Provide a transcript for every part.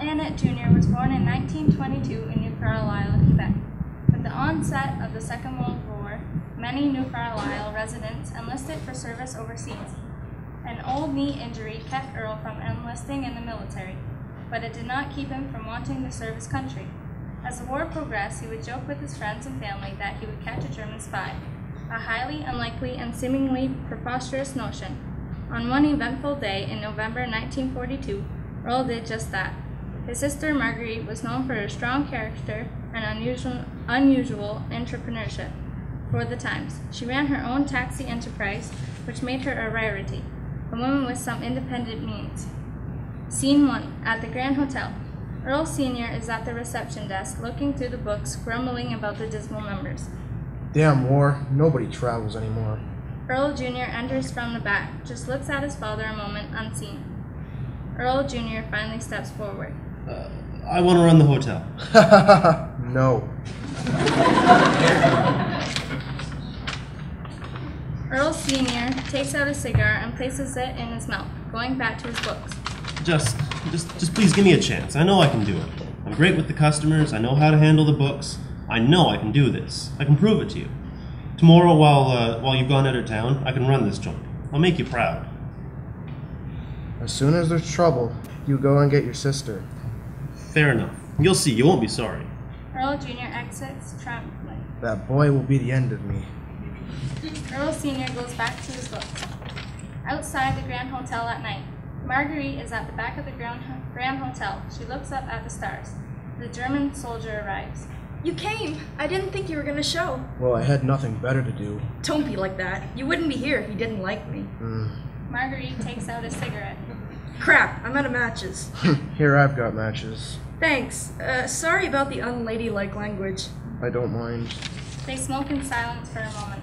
Annett Jr. was born in 1922 in New Carlisle, Quebec. With the onset of the Second World War, many New Carlisle residents enlisted for service overseas. An old knee injury kept Earl from enlisting in the military, but it did not keep him from wanting to serve his country. As the war progressed, he would joke with his friends and family that he would catch a German spy, a highly unlikely and seemingly preposterous notion. On one eventful day in November 1942, Earl did just that. His sister Marguerite was known for her strong character and unusual entrepreneurship for the times. She ran her own taxi enterprise, which made her a rarity, a woman with some independent means. Scene 1, at the Grand Hotel. Earl Sr. is at the reception desk, looking through the books, grumbling about the dismal numbers. Damn war, nobody travels anymore. Earl Jr. enters from the back, just looks at his father a moment, unseen. Earl Jr. finally steps forward. I want to run the hotel. No. Earl Sr. takes out a cigar and places it in his mouth, going back to his books. Just please give me a chance. I know I can do it. I'm great with the customers. I know how to handle the books. I know I can do this. I can prove it to you. Tomorrow, while you've gone out of town, I can run this joint. I'll make you proud. As soon as there's trouble, you go and get your sister. Fair enough. You'll see. You won't be sorry. Earl Jr. exits triumphantly. That boy will be the end of me. Earl Sr. goes back to his books. Outside the Grand Hotel at night, Marguerite is at the back of the Grand Hotel. She looks up at the stars. The German soldier arrives. You came. I didn't think you were gonna show. Well, I had nothing better to do. Don't be like that. You wouldn't be here if you didn't like me. Marguerite takes out a cigarette. Crap, I'm out of matches. Here, I've got matches. Thanks. Sorry about the unladylike language. I don't mind. They smoke in silence for a moment.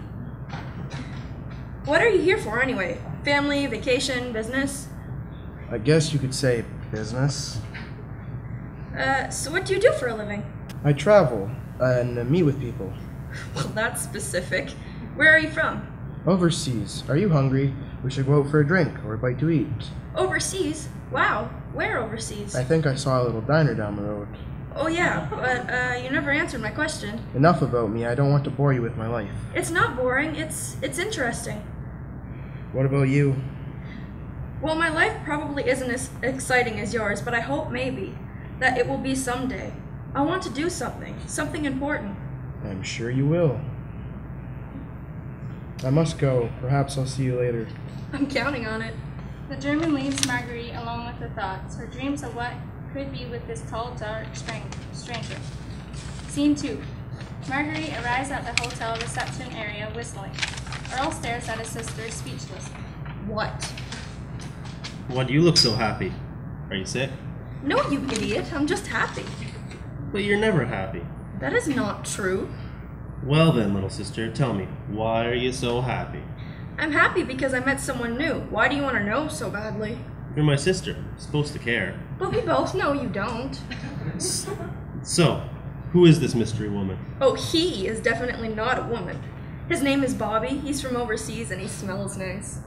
What are you here for anyway? Family, vacation, business? I guess you could say business. So what do you do for a living? I travel and meet with people. Well, that's specific. Where are you from? Overseas. Are you hungry? We should go out for a drink or a bite to eat. Overseas? Wow. Where overseas? I think I saw a little diner down the road. Oh yeah, but you never answered my question. Enough about me. I don't want to bore you with my life. It's not boring. It's interesting. What about you? Well, my life probably isn't as exciting as yours, but I hope maybe that it will be someday. I want to do something important. I'm sure you will. I must go. Perhaps I'll see you later. I'm counting on it. The German leaves Marguerite alone with her thoughts, her dreams of what could be with this tall, dark stranger. Scene 2. Marguerite arrives at the hotel reception area whistling. Earl stares at his sister, speechless. What? Why do you look so happy? Are you sick? No, you idiot. I'm just happy. But you're never happy. That is not true. Well then, little sister, tell me, why are you so happy? I'm happy because I met someone new. Why do you want to know so badly? You're my sister. I'm supposed to care. But we both know you don't. So, who is this mystery woman? Oh, he is definitely not a woman. His name is Bobby. He's from overseas and he smells nice.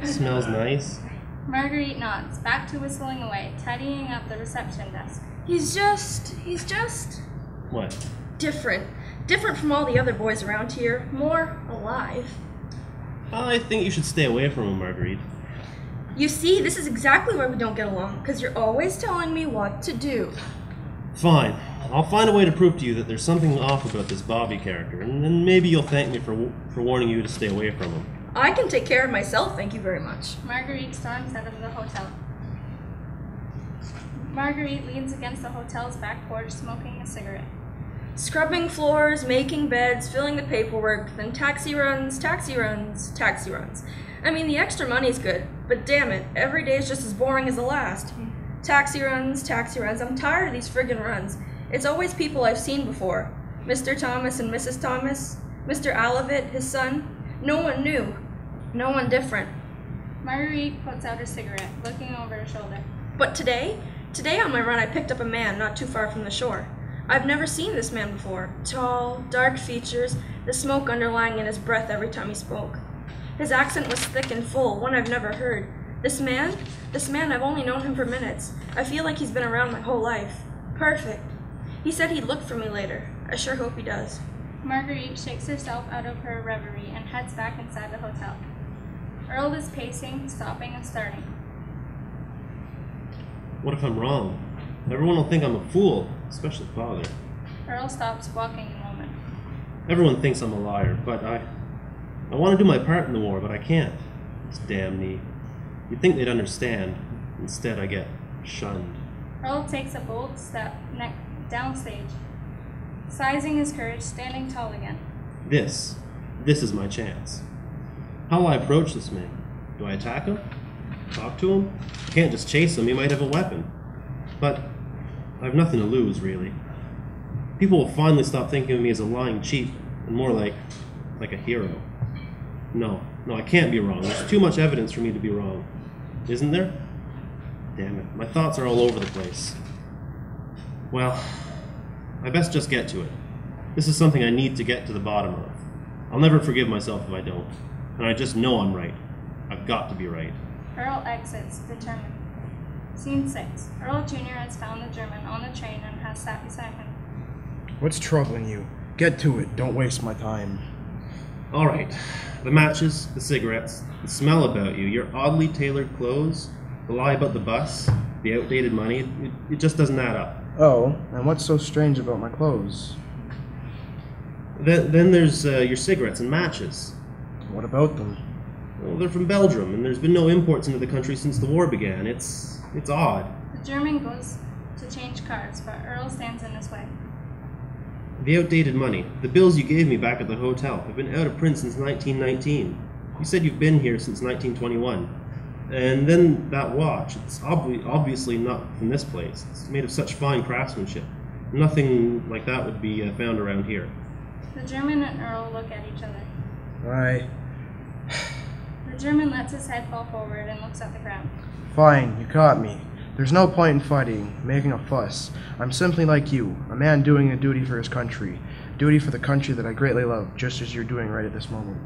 Smells nice? Marguerite nods, back to whistling away, tidying up the reception desk. He's just... What? different. Different from all the other boys around here. More alive. I think you should stay away from him, Marguerite. You see, this is exactly why we don't get along, because you're always telling me what to do. Fine. I'll find a way to prove to you that there's something off about this Bobby character, and then maybe you'll thank me for warning you to stay away from him. I can take care of myself, thank you very much. Marguerite storms out of the hotel. Marguerite leans against the hotel's back porch, smoking a cigarette. Scrubbing floors, making beds, filling the paperwork, then taxi runs, taxi runs, taxi runs. I mean, the extra money's good, but damn it, every day is just as boring as the last. Taxi runs, I'm tired of these friggin' runs. It's always people I've seen before. Mr. Thomas and Mrs. Thomas, Mr. Alavit, his son. No one new, no one different. Marguerite puts out her cigarette, looking over her shoulder. But today on my run I picked up a man not too far from the shore. I've never seen this man before. Tall, dark features, the smoke underlying in his breath every time he spoke. His accent was thick and full, one I've never heard. This man I've only known him for minutes. I feel like he's been around my whole life. Perfect. He said he'd look for me later. I sure hope he does. Marguerite shakes herself out of her reverie and heads back inside the hotel. Earl is pacing, stopping and starting. What if I'm wrong? Everyone will think I'm a fool, especially Father. Earl stops walking a moment. Everyone thinks I'm a liar, but I want to do my part in the war, but I can't. It's damn neat. You'd think they'd understand. Instead, I get shunned. Earl takes a bold step downstage, sizing his courage, standing tall again. This is my chance. How will I approach this man? Do I attack him? Talk to him? I can't just chase him, he might have a weapon. But I have nothing to lose, really. People will finally stop thinking of me as a lying cheat, and more like a hero. No, I can't be wrong. There's too much evidence for me to be wrong. Isn't there? Damn it, my thoughts are all over the place. Well, I best just get to it. This is something I need to get to the bottom of. I'll never forgive myself if I don't. And I just know I'm right. I've got to be right. Earl exits, determined. Scene 6. Earl Jr. has found the German on the train and has sat beside him. What's troubling you? Get to it. Don't waste my time. All right. The matches, the cigarettes, the smell about you, your oddly tailored clothes, the lie about the bus, the outdated money, it just doesn't add up. Oh, and what's so strange about my clothes? Then there's your cigarettes and matches. What about them? Well, they're from Belgium, and there's been no imports into the country since the war began. It's odd. The German goes to change cards, but Earl stands in his way. The outdated money, the bills you gave me back at the hotel, have been out of print since 1919. You said you've been here since 1921. And then that watch, it's obviously not from this place. It's made of such fine craftsmanship. Nothing like that would be found around here. The German and Earl look at each other. The German lets his head fall forward and looks at the ground. Fine, you caught me. There's no point in fighting, making a fuss. I'm simply like you, a man doing a duty for his country. Duty for the country that I greatly love, just as you're doing right at this moment.